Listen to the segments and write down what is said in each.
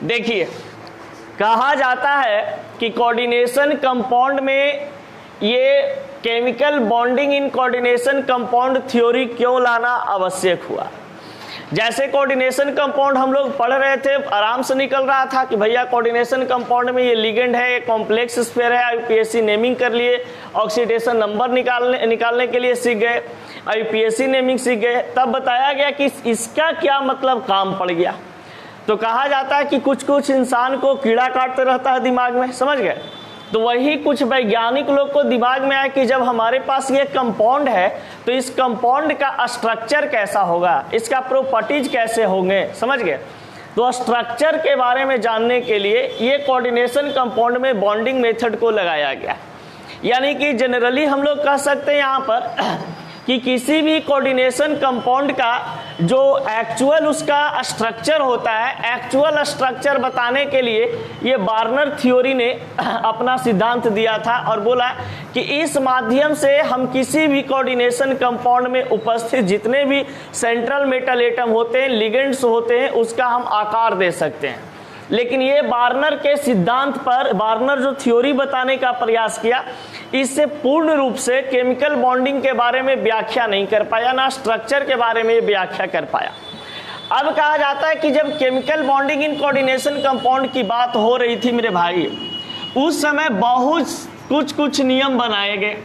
देखिए, कहा जाता है कि कोऑर्डिनेशन कंपाउंड में ये chemical bonding in coordination compound theory क्यों लाना आवश्यक हुआ। जैसे कोऑर्डिनेशन कंपाउंड हम लोग पढ़ रहे थे, आराम से निकल रहा था कि भैया कोऑर्डिनेशन कंपाउंड में ये लिगेंड है, ये कॉम्प्लेक्स स्फीयर है, यूपीएससी नेमिंग कर लिए, ऑक्सीडेशन नंबर निकालने के लिए सीख गए, यूपीएससी नेमिंग सीख गए। तब बताया गया कि इसका क्या मतलब काम पड़ गया। तो कहा जाता है कि कुछ कुछ इंसान को कीड़ा काटते रहता है दिमाग में, समझ गए। तो वही कुछ वैज्ञानिक लोग को दिमाग में आया कि जब हमारे पास ये कंपाउंड है तो इस कंपाउंड का स्ट्रक्चर कैसा होगा, इसका प्रॉपर्टीज कैसे होंगे, समझ गए। तो स्ट्रक्चर के बारे में जानने के लिए ये कोऑर्डिनेशन कंपाउंड में बॉन्डिंग मेथड को लगाया गया। यानी कि जनरली हम लोग कह सकते हैं यहाँ पर कि किसी भी कोऑर्डिनेशन कंपाउंड का जो एक्चुअल उसका स्ट्रक्चर होता है, एक्चुअल स्ट्रक्चर बताने के लिए ये वार्नर थ्योरी ने अपना सिद्धांत दिया था और बोला कि इस माध्यम से हम किसी भी कोऑर्डिनेशन कंपाउंड में उपस्थित जितने भी सेंट्रल मेटल एटम होते हैं, लिगेंड्स होते हैं, उसका हम आकार दे सकते हैं। लेकिन ये वार्नर के सिद्धांत पर वार्नर जो थ्योरी बताने का प्रयास किया, इससे पूर्ण रूप से केमिकल बॉन्डिंग के बारे में व्याख्या नहीं कर पाया, ना स्ट्रक्चर के बारे में व्याख्या कर पाया। अब कहा जाता है कि जब chemical bonding in coordination compound की बात हो रही थी मेरे भाई, उस समय बहुत कुछ नियम बनाए गए,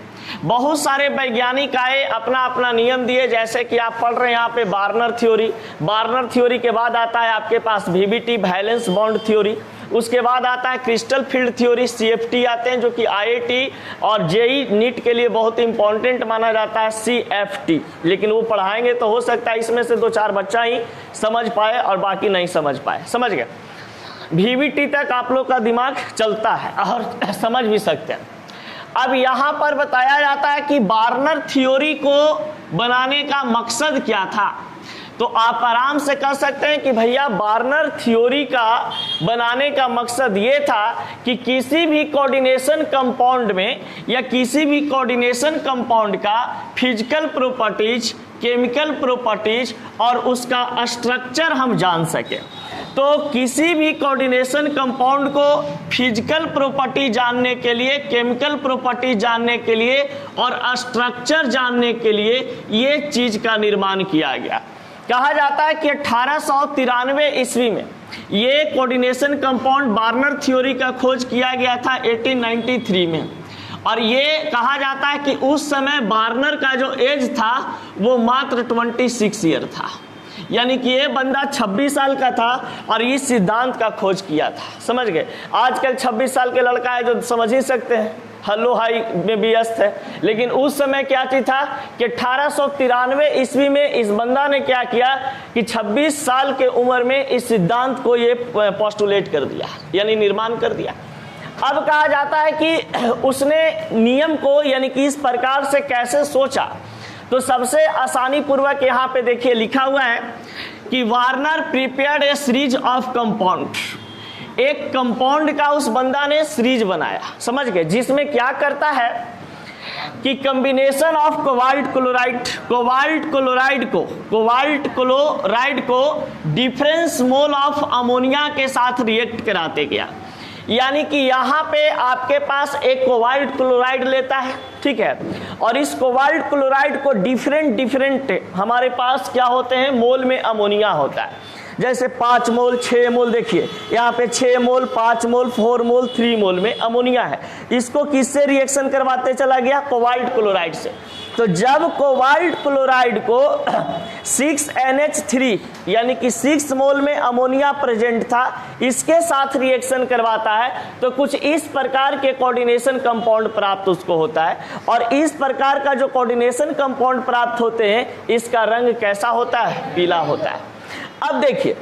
बहुत सारे वैज्ञानिक आए, अपना अपना नियम दिए। जैसे कि आप पढ़ रहे हैं यहाँ पे वार्नर थ्योरी, वार्नर थ्योरी के बाद आता है आपके पास वीबीटी वैलेंस बॉन्ड थ्योरी, उसके बाद आता है क्रिस्टल फील्ड थ्योरी, सीएफटी आते हैं जो कि आईआईटी और जेई नीट के लिए बहुत इंपॉर्टेंट माना जाता है सीएफटी। लेकिन वो पढ़ाएंगे तो हो सकता है इसमें से 2-4 बच्चा ही समझ पाए और बाकी नहीं समझ पाए, समझ गए। वीबीटी तक आप लोग का दिमाग चलता है और समझ भी सकते हैं। अब यहाँ पर बताया जाता है कि वार्नर थ्योरी को बनाने का मकसद क्या था। तो आप आराम से कह सकते हैं कि भैया वार्नर थ्योरी का बनाने का मकसद ये था कि किसी भी कोऑर्डिनेशन कंपाउंड में या किसी भी कोऑर्डिनेशन कंपाउंड का फिजिकल प्रॉपर्टीज, केमिकल प्रॉपर्टीज और उसका स्ट्रक्चर हम जान सके। तो किसी भी कोऑर्डिनेशन कंपाउंड को फिजिकल प्रॉपर्टी जानने के लिए, केमिकल प्रॉपर्टी जानने के लिए और स्ट्रक्चर जानने के लिए ये चीज का निर्माण किया गया। कहा जाता है कि 1893 ईस्वी में ये कोऑर्डिनेशन कंपाउंड वार्नर थ्योरी का खोज किया गया था 1893 में। और ये कहा जाता है कि उस समय वार्नर का जो एज था वो मात्र 26 ईयर था। यानी कि ये बंदा 26 साल का था और इस सिद्धांत का खोज किया था, समझ गए। आजकल 26 साल के लड़का है जो समझ ही सकते हैं, हेलो हाई में व्यस्त है। लेकिन उस समय क्या चीज था कि 1893 ईस्वी में इस बंदा ने क्या किया कि 26 साल के उम्र में इस सिद्धांत को ये पोस्टुलेट कर दिया, यानी निर्माण कर दिया। अब कहा जाता है कि उसने नियम को यानी कि इस प्रकार से कैसे सोचा। तो सबसे आसानी पूर्वक यहाँ पे देखिए लिखा हुआ है कि Warner prepared A series of compound. एक कंपाउंड का उस बंदा ने सीरीज बनाया, समझ गए, जिसमें क्या करता है कि कॉम्बिनेशन ऑफ कोबाल्ट क्लोराइड को डिफरेंस मोल ऑफ अमोनिया के साथ रिएक्ट कराते गया। यानी कि यहाँ पे आपके पास एक कोबाल्ट क्लोराइड लेता है, ठीक है, और इस कोबाल्ट क्लोराइड को डिफरेंट हमारे पास क्या होते हैं, मोल में अमोनिया होता है। जैसे 5 मोल, 6 मोल, देखिए यहाँ पे 6 मोल, 5 मोल, 4 मोल, 3 मोल में अमोनिया है। इसको किससे रिएक्शन करवाते चला गया, कोबाल्ट क्लोराइड से। तो जब कोबाल्ट क्लोराइड को 6NH3 यानी कि 6 मोल में अमोनिया प्रेजेंट था, इसके साथ रिएक्शन करवाता है तो कुछ इस प्रकार के कोऑर्डिनेशन कंपाउंड प्राप्त उसको होता है। और इस प्रकार का जो कोऑर्डिनेशन कंपाउंड प्राप्त होते हैं, इसका रंग कैसा होता है, पीला होता है। अब देखिए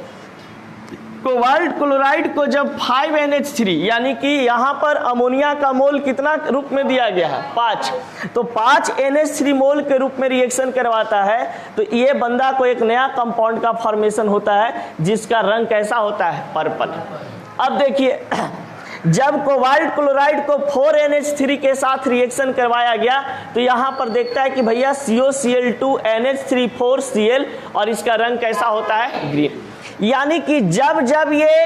कोबाल्ट क्लोराइड को जब 5NH3 यानी कि यहाँ पर अमोनिया का मोल कितना रूप में दिया गया है, 5, तो 5NH3 मोल के रूप में रिएक्शन करवाता है तो ये बंदा को एक नया कंपाउंड का फॉर्मेशन होता है जिसका रंग कैसा होता है, पर्पल। अब देखिए जब कोबाल्ट क्लोराइड को 4NH3 के साथ रिएक्शन करवाया गया तो यहाँ पर देखता है कि भैया COCl2NH3 4Cl और इसका रंग कैसा होता है, ग्रीन। यानी कि जब जब ये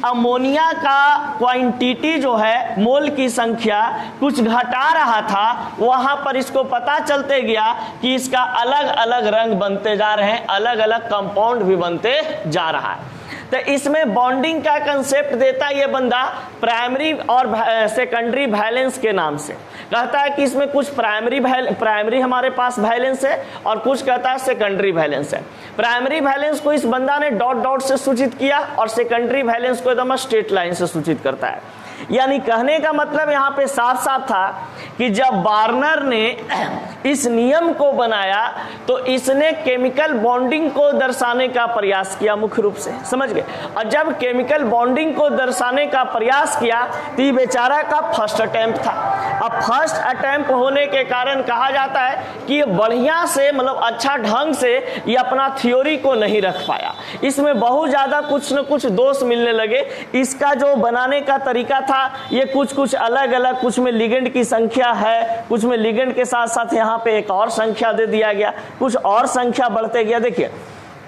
अमोनिया का क्वांटिटी जो है, मोल की संख्या कुछ घटा रहा था, वहां पर इसको पता चलते गया कि इसका अलग अलग रंग बनते जा रहे हैं, अलग अलग कंपाउंड भी बनते जा रहा है। तो इसमें बॉन्डिंग का कंसेप्ट देता है ये बंदा प्राइमरी और सेकेंडरी वैलेंस के नाम से। कहता है कि इसमें कुछ प्राइमरी हमारे पास वैलेंस है और कुछ कहता है सेकेंडरी वैलेंस है। प्राइमरी वैलेंस को इस बंदा ने डॉट डॉट से सूचित किया और सेकेंडरी वैलेंस को एकदम स्ट्रेट लाइन से सूचित करता है। यानी कहने का मतलब यहाँ पे साफ साफ था कि जब वार्नर ने इस नियम को बनाया तो इसने केमिकल बॉन्डिंग को दर्शाने का प्रयास किया मुख्य रूप से, समझ गए। और जब केमिकल बॉन्डिंग को दर्शाने का प्रयास किया तो ये बेचारा का फर्स्ट अटेम्प्ट था। अब फर्स्ट अटेम्प्ट होने के कारण कहा जाता है कि ये बढ़िया से, मतलब अच्छा ढंग से ये अपना थ्योरी को नहीं रख पाया। इसमें बहुत ज्यादा कुछ न कुछ दोष मिलने लगे। इसका जो बनाने का तरीका था ये कुछ अलग अलग, कुछ में लिगेंड की संख्या है, कुछ में लिगेंड के साथ साथ यहाँ पे एक और संख्या दे दिया गया, कुछ और संख्या बढ़ते गया। देखिए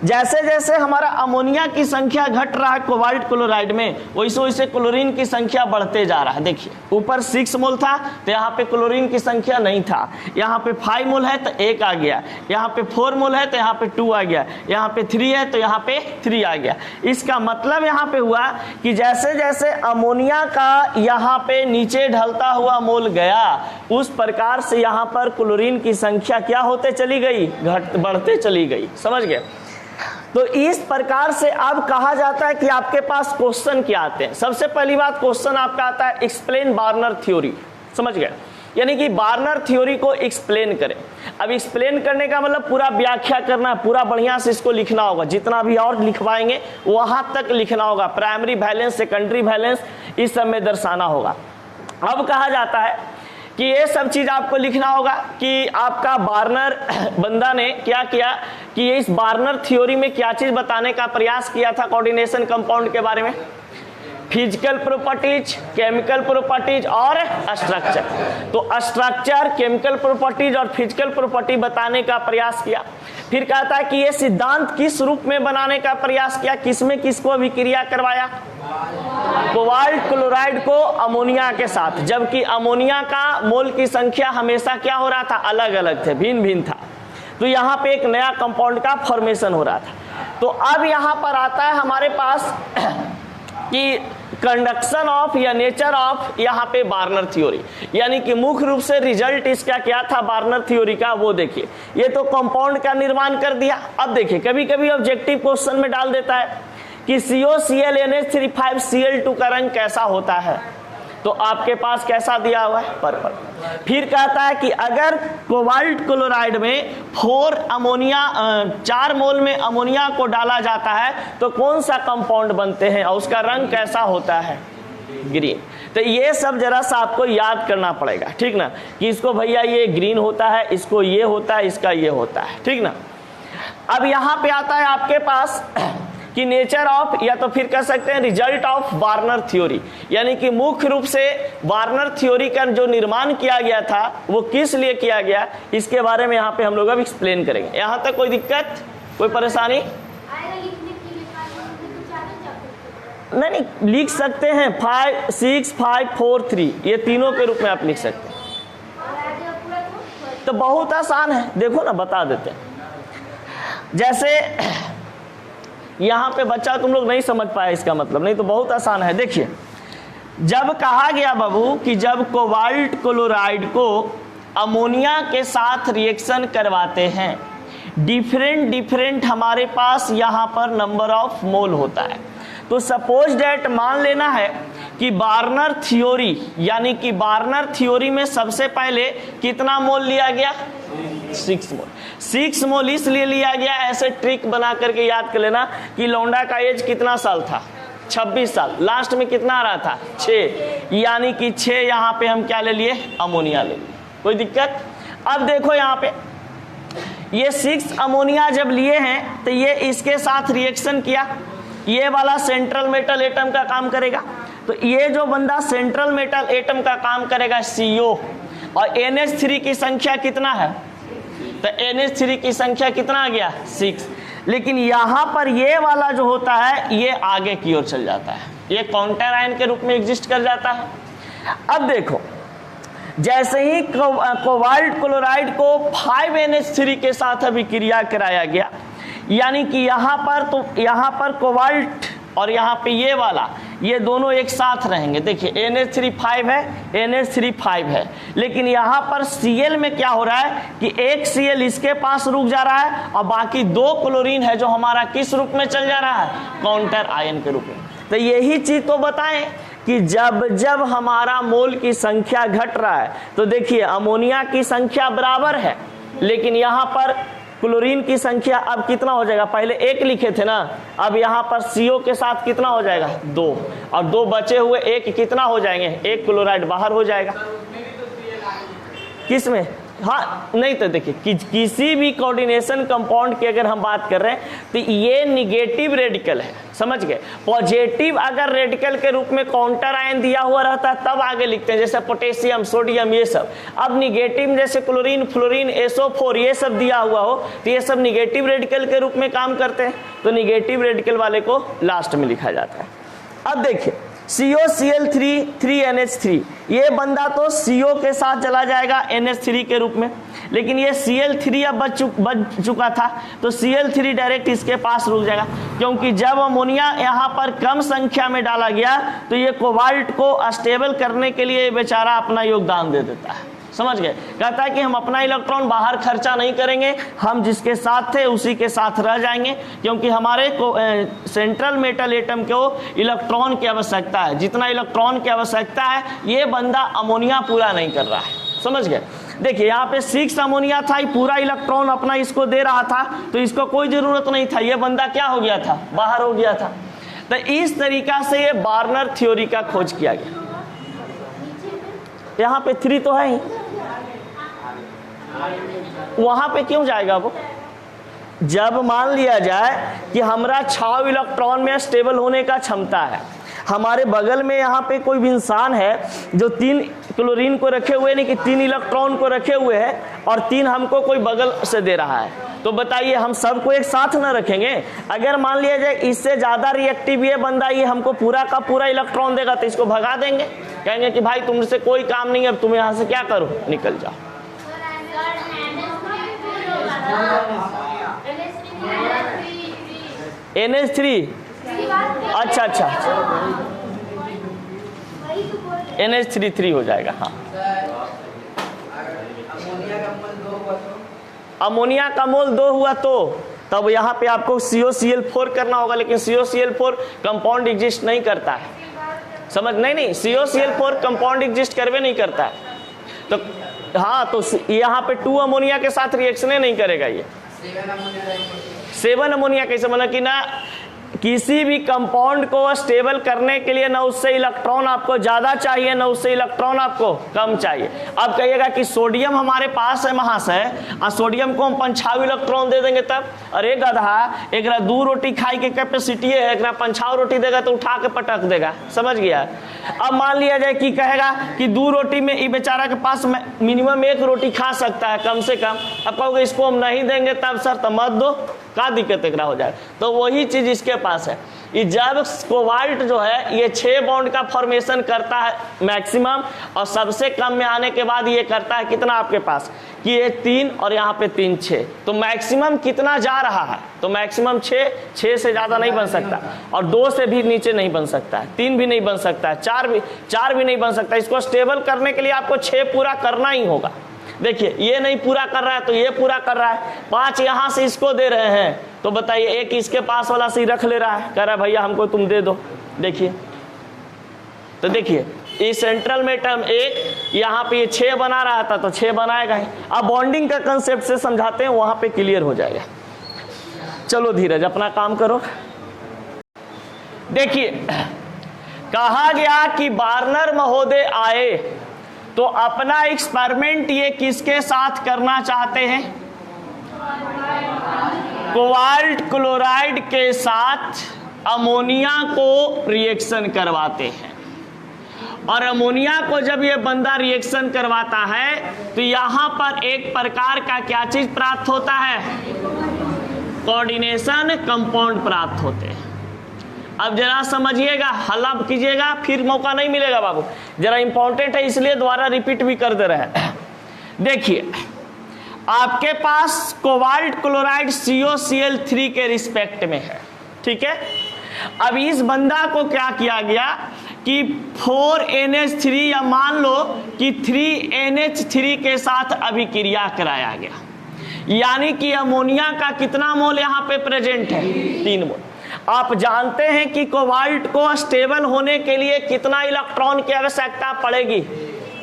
जैसे जैसे हमारा अमोनिया की संख्या घट रहा है कोबाल्ट क्लोराइड में, वैसे वैसे क्लोरीन की संख्या बढ़ते जा रहा है। देखिए ऊपर 6 मोल था तो यहाँ पे क्लोरीन की संख्या नहीं था, यहाँ पे 5 मोल है तो 1 आ गया, यहाँ पे 4 मोल है तो यहाँ पे 2 आ गया, यहाँ पे 3 है तो यहाँ पे 3 आ गया। इसका मतलब यहाँ पे हुआ कि जैसे जैसे अमोनिया का यहाँ पे नीचे ढलता हुआ मोल गया, उस प्रकार से यहाँ पर क्लोरीन की संख्या क्या होते चली गई, बढ़ते चली गई, समझ गए। तो इस प्रकार से अब कहा जाता है कि आपके पास क्वेश्चन क्या आते हैं। सबसे पहली बात क्वेश्चन आपका आता है एक्सप्लेन वार्नर थ्योरी, समझ गए, यानी कि वार्नर थ्योरी को एक्सप्लेन करें। अब एक्सप्लेन करने का मतलब पूरा व्याख्या करना, पूरा बढ़िया से इसको लिखना होगा, जितना भी और लिखवाएंगे वहां तक लिखना होगा। प्राइमरी वैलेंस, सेकेंडरी वैलेंस, इस सब में दर्शाना होगा। अब कहा जाता है कि ये सब चीज आपको लिखना होगा कि आपका वार्नर बंदा ने क्या किया कि इस वार्नर थ्योरी में क्या चीज बताने का प्रयास किया था कोऑर्डिनेशन कंपाउंड के बारे में, फिजिकल प्रॉपर्टीज, केमिकल प्रॉपर्टीज और स्ट्रक्चर। तो स्ट्रक्चर, केमिकल प्रॉपर्टीज और फिजिकल प्रॉपर्टी बताने का प्रयास किया। फिर कहता है कि ये सिद्धांत किस रूप में बनाने का प्रयास किया, किसमें किसको अभिक्रिया करवाया, कोबाल्ट क्लोराइड को अमोनिया के साथ, जबकि अमोनिया का मोल की संख्या हमेशा क्या हो रहा था, अलग अलग थे, भिन्न भिन्न था। तो यहाँ पे एक नया कंपाउंड का फॉर्मेशन हो रहा था। तो अब यहाँ पर आता है हमारे पास कि कंडक्शन ऑफ या नेचर ऑफ यहाँ पे वार्नर थ्योरी, यानी कि मुख्य रूप से रिजल्ट इसका क्या था वार्नर थ्योरी का, वो देखिए। ये तो कंपाउंड का निर्माण कर दिया। अब देखिए कभी कभी ऑब्जेक्टिव क्वेश्चन में डाल देता है कि COCl NH3 5Cl2 का रंग कैसा होता है, तो आपके पास कैसा दिया हुआ है, पर्पल। फिर कहता है कि अगर कोबाल्ट क्लोराइड में 4 मोल में अमोनिया को डाला जाता है तो कौन सा कंपाउंड बनते हैं और उसका रंग कैसा होता है, ग्रीन। तो ये सब जरा सा आपको याद करना पड़ेगा, ठीक ना, कि इसको भैया ये ग्रीन होता है, इसको ये होता है, इसका ये होता है, ठीक ना। अब यहाँ पे आता है आपके पास कि नेचर ऑफ, या तो फिर कह सकते हैं रिजल्ट ऑफ वार्नर थ्योरी, यानी कि मुख्य रूप से वार्नर थ्योरी का जो निर्माण किया गया था वो किस लिए किया गया, इसके बारे में यहाँ पे हम लोग अब एक्सप्लेन करेंगे। यहाँ तक कोई दिक्कत, कोई परेशानी? नहीं, लिख सकते हैं 5 6 5 4 3, ये तीनों के रूप में आप लिख सकते हैं। तो बहुत आसान है, देखो ना, बता देते हैं। जैसे यहाँ पे बच्चा तुम लोग नहीं समझ पाया, इसका मतलब नहीं, तो बहुत आसान है। देखिए जब कहा गया बाबू कि जब कोबाल्ट क्लोराइड को अमोनिया के साथ रिएक्शन करवाते हैं, डिफरेंट हमारे पास यहाँ पर नंबर ऑफ मोल होता है। तो सपोज डेट मान लेना है कि वार्नर थ्योरी, यानी कि वार्नर थ्योरी में सबसे पहले कितना मोल लिया गया, 6 मोल। 6 मोल इसलिए लिया गया, ऐसे ट्रिक बना करके याद कर लेना कि लौंडा का एज कितना साल था, 26 साल, लास्ट में कितना आ रहा था, 6, यानी कि 6 यहाँ पे हम क्या ले लिए, अमोनिया ले लिए। कोई दिक्कत? अब देखो यहाँ पे ये 6 अमोनिया जब लिए हैं तो ये इसके साथ रिएक्शन किया, ये वाला सेंट्रल मेटल एटम का काम करेगा। तो ये जो बंदा सेंट्रल मेटल एटम का काम करेगा CO, और NH3 की संख्या कितना है, तो NH3 की संख्या कितना आ गया, 6। लेकिन यहां पर ये वाला जो होता है ये आगे की ओर चल जाता है, ये काउंटर आयन के रूप में एग्जिस्ट कर जाता है। अब देखो, जैसे ही कोबाल्ट क्लोराइड को 5NH3 के साथ अभिक्रिया कराया गया, यानी कि यहाँ पर कोबाल्ट और यहाँ पे ये वाला, ये दोनों एक साथ रहेंगे। देखिए NH3 5 है, NH3 5 है, लेकिन यहाँ पर Cl में क्या हो रहा है कि एक Cl इसके पास रुक जा रहा है और बाकी 2 क्लोरीन है जो हमारा किस रूप में चल जा रहा है, काउंटर आयन के रूप में। तो यही चीज तो बताएं कि जब जब हमारा मोल की संख्या घट रहा है तो देखिए अमोनिया की संख्या बराबर है, लेकिन यहाँ पर क्लोरीन की संख्या अब कितना हो जाएगा, पहले 1 लिखे थे ना, अब यहाँ पर CO के साथ कितना हो जाएगा 2, और 2 बचे हुए 1 कितना हो जाएंगे, 1 क्लोराइड बाहर हो जाएगा। किस में, हाँ नहीं तो देखिए किसी भी कोऑर्डिनेशन कंपाउंड की अगर हम बात कर रहे हैं तो ये निगेटिव रेडिकल है, समझ गए। पॉजिटिव अगर रेडिकल के रूप में काउंटर आयन दिया हुआ रहता है तब आगे लिखते हैं, जैसे पोटेशियम, सोडियम, ये सब। अब निगेटिव जैसे क्लोरीन, फ्लोरीन, SO4 ये सब दिया हुआ हो तो ये सब निगेटिव रेडिकल के रूप में काम करते हैं, तो निगेटिव रेडिकल वाले को लास्ट में लिखा जाता है। अब देखिए COCl3 3NH3, ये बंदा तो CO के साथ चला जाएगा NH3 के रूप में, लेकिन ये Cl3 अब बच चुका था तो Cl3 डायरेक्ट इसके पास रुक जाएगा, क्योंकि जब अमोनिया यहाँ पर कम संख्या में डाला गया तो ये कोबाल्ट को स्टेबल करने के लिए बेचारा अपना योगदान दे देता है, समझ गए। कहता है कि हम अपना इलेक्ट्रॉन बाहर खर्चा नहीं करेंगे, हम जिसके साथ थे उसी के साथ रह जाएंगे, क्योंकि हमारे सेंट्रल मेटल एटम को इलेक्ट्रॉन की आवश्यकता है, जितना इलेक्ट्रॉन की आवश्यकता है ये बंदा अमोनिया पूरा नहीं कर रहा है, समझ गए। देखिए यहाँ पे 6 अमोनिया था, पूरा इलेक्ट्रॉन अपना इसको दे रहा था तो इसको कोई जरूरत नहीं था, ये बंदा क्या हो गया था, बाहर हो गया था। तो इस तरीका से ये बार्नर थ्योरी का खोज किया गया। यहाँ पे 3 तो है ही, वहां पे क्यों जाएगा वो, जब मान लिया जाए कि हमारा 6 इलेक्ट्रॉन में स्टेबल होने का क्षमता है, हमारे बगल में यहाँ पे कोई भी इंसान है जो 3 क्लोरीन को रखे हुए, नहीं कि 3 इलेक्ट्रॉन को रखे हुए है और 3 हमको कोई बगल से दे रहा है, तो बताइए हम सबको एक साथ न रखेंगे। अगर मान लिया जाए इससे ज्यादा रिएक्टिव ये बंदा, ये हमको पूरा का पूरा इलेक्ट्रॉन देगा तो इसको भगा देंगे, कहेंगे कि भाई तुमसे कोई काम नहीं है, अब तुम यहाँ से क्या करो, निकल जाओ। NH3, अच्छा NH3 हो जाएगा। हाँ, अमोनिया का मोल 2 हुआ तो तब यहाँ पे आपको COCl4 करना होगा, लेकिन COCl4 कंपाउंड एग्जिस्ट नहीं करता है, समझ नहीं COCl4 कंपाउंड एग्जिस्ट करवे नहीं करता है, तो हाँ तो यहाँ पे 2 अमोनिया के साथ रिएक्शने नहीं करेगा ये। 7 अमोनिया कैसे बना कि ना किसी भी कंपाउंड को स्टेबल करने के लिए ना उससे इलेक्ट्रॉन आपको ज्यादा चाहिए ना उससे इलेक्ट्रॉन आपको कम चाहिए। अब कहिएगा कि सोडियम हमारे पास है महाशय, और सोडियम को हम 5 इलेक्ट्रॉन दे देंगे तब, अरे गधा एक 2 रोटी खाई के कैपेसिटी है, एक 5 रोटी देगा तो उठा के पटक देगा, समझ गया। अब मान लिया जाए कि कहेगा कि 2 रोटी में ये बेचारा के पास मिनिमम 1 रोटी खा सकता है कम से कम, अब कहोगे इसको हम नहीं देंगे तब सर तो मत दो, क्या दिक्कत एकरा हो जाए। तो वही चीज इसके पास है, ये जब कोबाल्ट जो है ये 6 बॉन्ड का फॉर्मेशन करता है मैक्सिमम, और सबसे कम में आने के बाद ये करता है कितना आपके पास कि ये 3 और यहाँ पे 3 6, तो मैक्सिमम कितना जा रहा है, तो मैक्सिमम 6 से ज्यादा नहीं बन सकता, और 2 से भी नीचे नहीं बन सकता है, 3 भी नहीं बन सकता है, 4 भी नहीं बन सकता। इसको स्टेबल करने के लिए आपको 6 पूरा करना ही होगा। देखिए ये नहीं पूरा कर रहा है तो ये पूरा कर रहा है, 5 यहाँ से इसको दे रहे हैं, तो बताइए एक इसके पास वाला से रख ले रहा है, कह रहा है भैया हमको तुम दे दो। देखिए तो देखिए इस सेंट्रल में टर्म 1 यहाँ पे ये 6 बना रहा था तो 6 बनाएगा ही। अब बॉन्डिंग का कंसेप्ट से समझाते हैं, वहां पे क्लियर हो जाएगा। चलो धीरज अपना काम करो। देखिए कहा गया कि बार्नर महोदय आए तो अपना एक्सपेरिमेंट ये किसके साथ करना चाहते हैं, कोबाल्ट क्लोराइड के साथ अमोनिया को रिएक्शन करवाते हैं, और अमोनिया को जब ये बंदा रिएक्शन करवाता है तो यहां पर एक प्रकार का क्या चीज प्राप्त होता है, कोऑर्डिनेशन कंपाउंड प्राप्त होते हैं। अब जरा समझिएगा, हल्ला कीजिएगा, फिर मौका नहीं मिलेगा बाबू, जरा इंपॉर्टेंट है इसलिए दोबारा रिपीट भी कर दे रहे हैं। देखिए, आपके पास कोबाल्ट क्लोराइड COCl3 के रिस्पेक्ट में है, ठीक है। अब इस बंदा को क्या किया गया कि 4NH3 या मान लो कि 3NH3 के साथ अभिक्रिया कराया गया, यानी कि अमोनिया का कितना मोल यहाँ पे प्रेजेंट है, 3 मोल। आप जानते हैं कि कोबाल्ट को स्टेबल होने के लिए कितना इलेक्ट्रॉन की आवश्यकता पड़ेगी,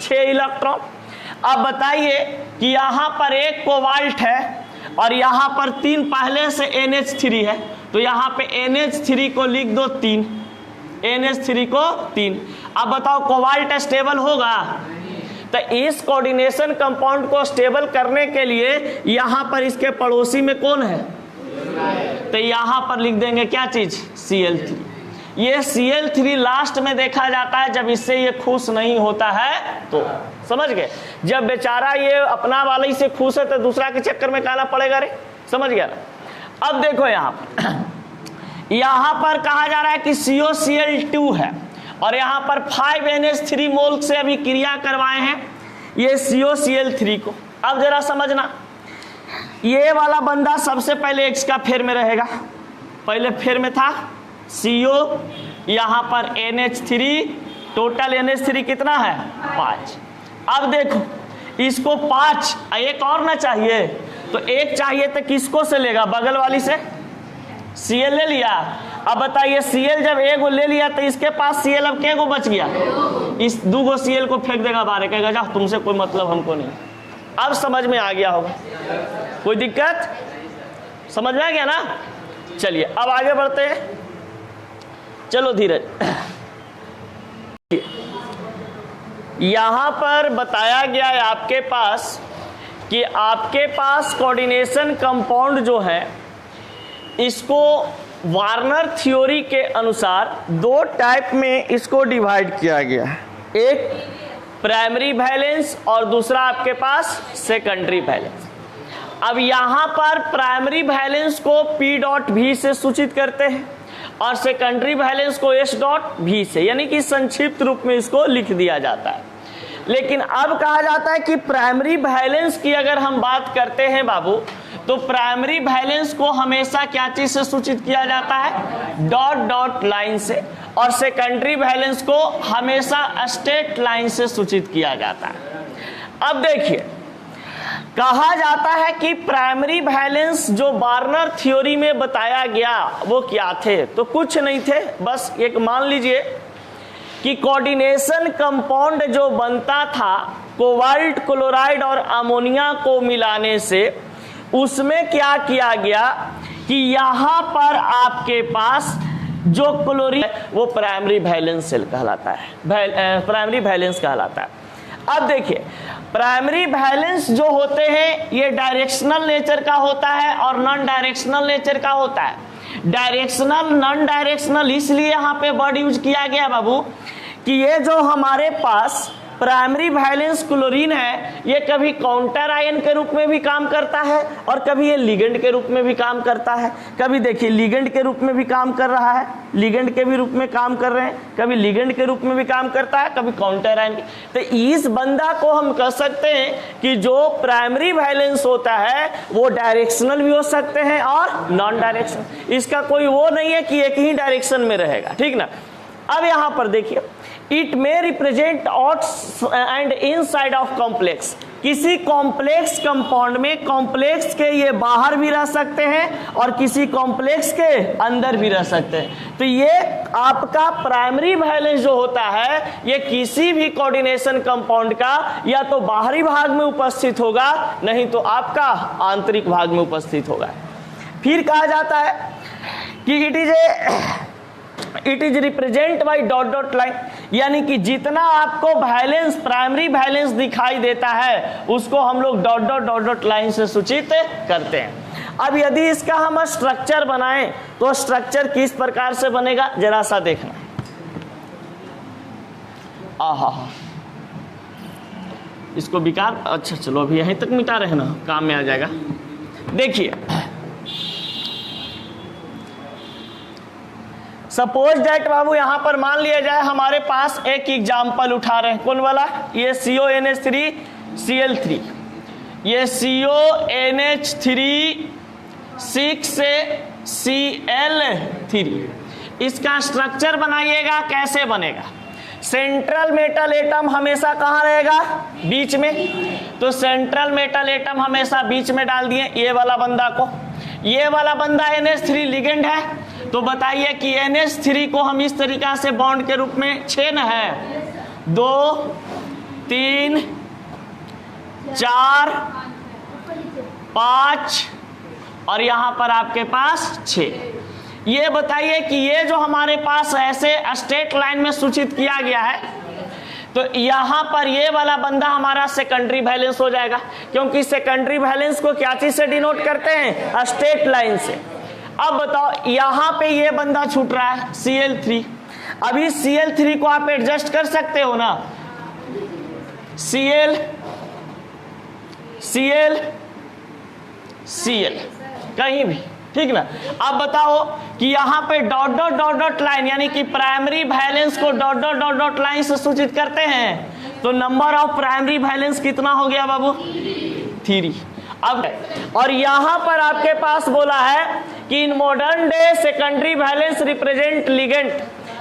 6 इलेक्ट्रॉन। अब बताइए कि यहाँ पर एक कोबाल्ट है और यहाँ पर 3 पहले से NH3 है, तो यहाँ पे NH3 को लिख दो 3, NH3 को 3। अब बताओ कोबाल्ट स्टेबल होगा? तो इस कोऑर्डिनेशन कंपाउंड को स्टेबल करने के लिए यहाँ पर इसके पड़ोसी में कौन है, तो यहाँ पर लिख देंगे क्या चीज, Cl3। ये Cl3 लास्ट में देखा जाता है जब इससे ये खुश नहीं होता है, तो समझ गए। जब बेचारा ये अपना वाले ही से खुश है तो दूसरा के चक्कर में काला पड़ेगा रे, समझ गया। अब देखो यहाँ पर कहा जा रहा है कि COCl2 है और यहाँ पर 5NH3 मोल से अभी क्रिया करवाए हैं ये COCl3 को। अब जरा समझना, ये वाला बंदा सबसे पहले X का फेर में रहेगा, पहले फेर में था CO, यहाँ पर NH3, टोटल NH3 कितना है 5। अब देखो इसको 5, एक और ना चाहिए, तो एक चाहिए तो किसको से लेगा, बगल वाली से Cl ले लिया। अब बताइए Cl जब एक ले लिया तो इसके पास Cl अब क्या को बच गया, इस 2 Cl को फेंक देगा बाहर, कहेगा जा तुमसे कोई मतलब हमको नहीं। अब समझ में आ गया होगा, कोई दिक्कत, समझ में आ गया ना। चलिए अब आगे बढ़ते हैं, चलो धीरज। यहां पर बताया गया है आपके पास कि आपके पास कोऑर्डिनेशन कंपाउंड जो है इसको वार्नर थ्योरी के अनुसार 2 टाइप में इसको डिवाइड किया गया है, एक प्राइमरी वैलेंस और दूसरा आपके पास सेकेंडरी वैलेंस। अब यहाँ पर प्राइमरी वैलेंस को P.V से सूचित करते हैं और सेकेंडरी वैलेंस को S.V से, यानी कि संक्षिप्त रूप में इसको लिख दिया जाता है। लेकिन अब कहा जाता है कि प्राइमरी वैलेंस की अगर हम बात करते हैं बाबू, तो प्राइमरी वैलेंस को हमेशा क्या चीज से सूचित किया जाता है, डॉट लाइन से, और सेकेंडरी वैलेंस को हमेशा स्ट्रेट लाइन से सूचित किया जाता है। अब देखिए, कहा जाता है कि प्राइमरी वैलेंस जो वार्नर थ्योरी में बताया गया वो क्या थे, तो कुछ नहीं थे, बस एक मान लीजिए कि कोऑर्डिनेशन कंपाउंड जो बनता था कोबाल्ट क्लोराइड और अमोनिया को मिलाने से, उसमें क्या किया गया कि यहाँ पर आपके पास जो क्लोरीन वो प्राइमरी वैलेंस सेल कहलाता है, प्राइमरी वैलेंस कहलाता है। अब देखिए, प्राइमरी वैलेंस जो होते हैं ये डायरेक्शनल नेचर का होता है और नॉन डायरेक्शनल नेचर का होता है। डायरेक्शनल, नॉन डायरेक्शनल इसलिए यहाँ पे वर्ड यूज किया गया बाबू कि ये जो हमारे पास प्राइमरी वैलेंस क्लोरीन है ये कभी काउंटर आयन के रूप में भी काम करता है और कभी ये लिगेंड के रूप में भी काम करता है। कभी देखिए लिगेंड के रूप में भी काम कर रहा है, लिगेंड के भी रूप में काम कर रहे हैं, कभी लिगेंड के रूप में भी काम करता है, कभी काउंटर आयन के। तो इस बंदा को हम कह सकते हैं कि जो प्राइमरी वैलेंस होता है वो डायरेक्शनल भी हो सकते हैं और नॉन डायरेक्शनल, इसका कोई वो नहीं है कि एक ही डायरेक्शन में रहेगा, ठीक ना। अब यहां पर देखिए, it may represent out and inside of complex. किसी कॉम्प्लेक्स कंपाउंड में कॉम्प्लेक्स के ये बाहर भी रह सकते हैं और किसी कॉम्प्लेक्स के अंदर भी रह सकते हैं। तो ये आपका प्राइमरी वैलेंस जो होता है ये किसी भी कोऑर्डिनेशन कंपाउंड का या तो बाहरी भाग में उपस्थित होगा, नहीं तो आपका आंतरिक भाग में उपस्थित होगा। फिर कहा जाता है कि it is represent by dot line, यानी कि जितना आपको वैलेंस, प्राइमरी वैलेंस दिखाई देता है उसको हम लोग डॉट लाइन से सूचित करते हैं। अब यदि इसका हम स्ट्रक्चर बनाएं तो स्ट्रक्चर किस प्रकार से बनेगा जरा सा देखना। आहा, इसको बेकार, अच्छा चलो अभी यहीं तक मिटा रहे ना, काम में आ जाएगा। देखिए सपोज दैट बाबू यहां पर मान लिया जाए हमारे पास एक एग्जाम्पल उठा रहे हैं, कौन वाला, ये CONH3 Cl3, ये CONH3 6 से Cl3, इसका स्ट्रक्चर बनाइएगा, कैसे बनेगा। सेंट्रल मेटल एटम हमेशा कहाँ रहेगा, बीच में, तो सेंट्रल मेटल एटम हमेशा बीच में डाल दिए ये वाला बंदा को। ये वाला बंदा NH3 लिगेंड है, तो बताइए कि NH3 को हम इस तरीका से बॉन्ड के रूप में 6 न है, 2 3 4 5 और यहां पर आपके पास 6। ये बताइए कि ये जो हमारे पास ऐसे स्ट्रेट लाइन में सूचित किया गया है, तो यहां पर ये वाला बंदा हमारा सेकेंडरी वैलेंस हो जाएगा, क्योंकि सेकेंडरी वैलेंस को क्या चीज से डिनोट करते हैं, स्ट्रेट लाइन से। अब बताओ यहां पे ये बंदा छूट रहा है Cl3, अभी Cl3 को आप एडजस्ट कर सकते हो ना, Cl Cl Cl कहीं भी, ठीक ना। अब बताओ कि यहाँ पे dot dot dot dot line यानी कि primary valence co dot dot dot dot line से सूचित करते हैं, तो नंबर ऑफ प्राइमरी वैलेंस कितना हो गया बाबू, 3। अब और यहां पर आपके पास बोला है कि in modern day secondary valence represent ligand,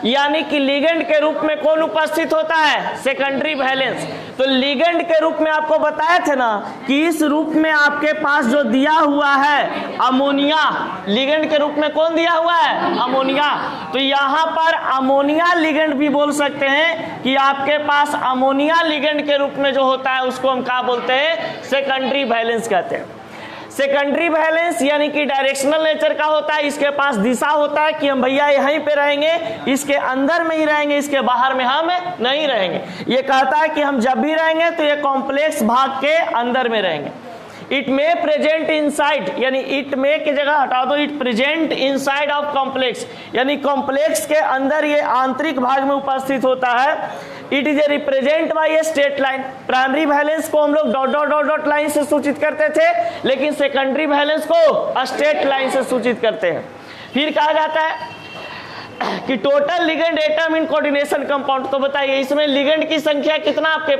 यानी कि लिगेंड के रूप में कौन उपस्थित होता है, सेकेंडरी वैलेंस। तो लिगेंड के रूप में आपको बताया थे ना कि इस रूप में आपके पास जो दिया हुआ है अमोनिया, लिगेंड के रूप में कौन दिया हुआ है, अमोनिया। तो यहां पर अमोनिया लिगेंड भी बोल सकते हैं कि आपके पास अमोनिया लिगेंड के रूप में जो होता है उसको हम क्या बोलते हैं, सेकेंडरी वैलेंस कहते हैं। सेकेंडरी वैलेंस यानी कि डायरेक्शनल नेचर का होता है, इसके पास दिशा होता है कि हम भैया यहीं पे रहेंगे, इसके अंदर में ही रहेंगे, इसके बाहर में हम नहीं रहेंगे। ये कहता है कि हम जब भी रहेंगे तो ये कॉम्प्लेक्स भाग के अंदर में रहेंगे। इट मे प्रेजेंट इनसाइड, यानी इट मे की जगह हटा दो, it present inside of complex, यानी कॉम्प्लेक्स के अंदर ये आंतरिक भाग में उपस्थित होता है। It is A represent by a straight line. Primary valence को हम लोग dot dot dot dot line से सूचित करते थे, लेकिन सेकेंडरी वैलेंस को स्ट्रेट लाइन से सूचित करते हैं। फिर कहा जाता है कि total ligand atom in coordination compound, तो बताइए इसमें लिगेंड की संख्या कितना आपके